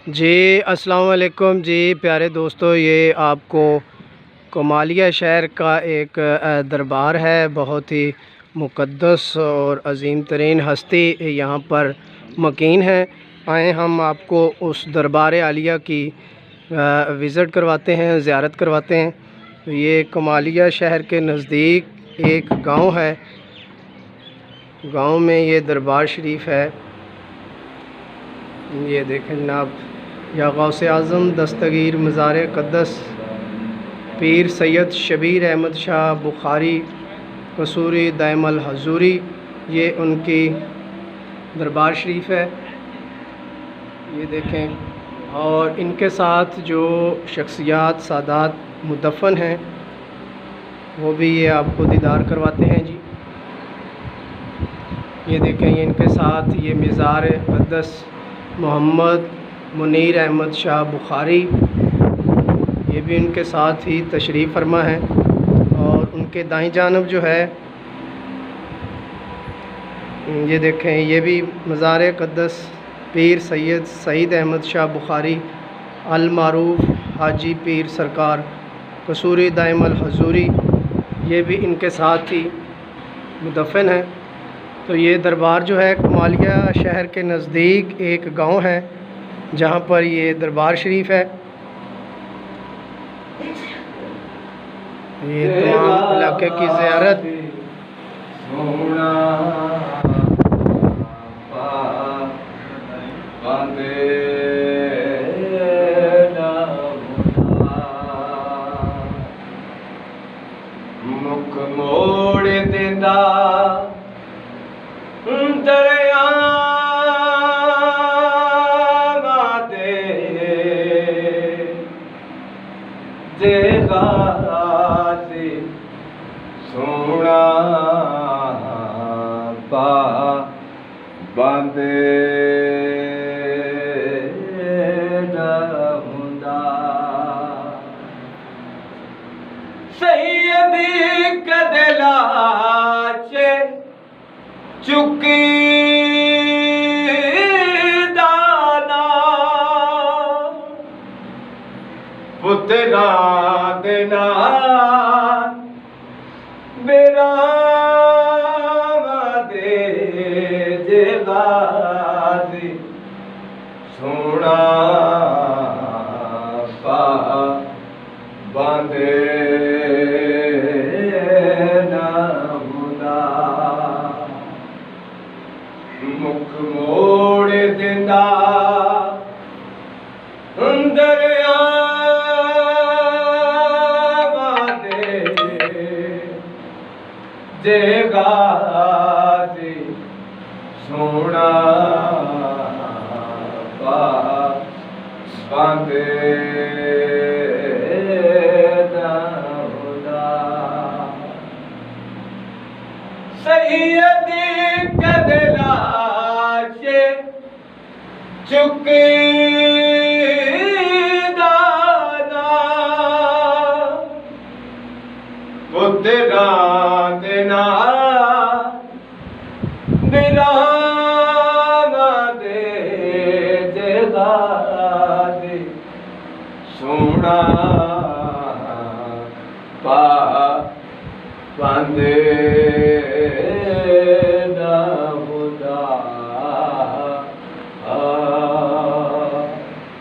जी अस्सलाम वालेकुम जी प्यारे दोस्तों, ये आपको कमालिया शहर का एक दरबार है। बहुत ही मुक़द्दस और अज़ीम तरीन हस्ती यहाँ पर मकीन है। आए हम आपको उस दरबार आलिया की विज़िट करवाते हैं, ज़ियारत करवाते हैं। तो ये कमालिया शहर के नज़दीक एक गांव है। गांव में ये दरबार शरीफ है। ये देखें जनाब, या गौसे आज़म दस्तगीर मज़ार क़द्दस पीर सैयद शबीर अहमद शाह बुखारी कसूरी दाइमल हजूरी, ये उनकी दरबार शरीफ है। ये देखें, और इनके साथ जो शख्सियात सादात मुदफ़न हैं वो भी ये आपको दीदार करवाते हैं जी। ये देखें, ये इनके साथ ये मज़ार क़द्दस मोहम्मद मुनीर अहमद शाह बुखारी, ये भी उनके साथ ही तशरीफ़ फरमा है। और उनके दाईं जानब जो है, ये देखें, ये भी मज़ार क़द्दस पीर सैयद सईद अहमद शाह बुखारी अल मारूफ़ हाजी पीर सरकार कसूरी दाइमल हजूरी, ये भी इनके साथ ही मुदफ़न है। तो ये दरबार जो है कमालिया शहर के नज़दीक एक गांव है जहां पर ये दरबार शरीफ है। ये तमाम इलाके की ज़ियारत मुख मोड़ देंदा दरिया गाजी सोना पा बांधे हुंदा सैयदी कदला चे चुकी पुत्रा देना मेरा दे जेगादी सोना पा बांधे ना हुंदा मुख मोड़ देंदा दरिया गाजी सोना पा बांधे सैयदी कदला चे चुकी दाना पुत्रा देना मेरा दे जगा दे सोना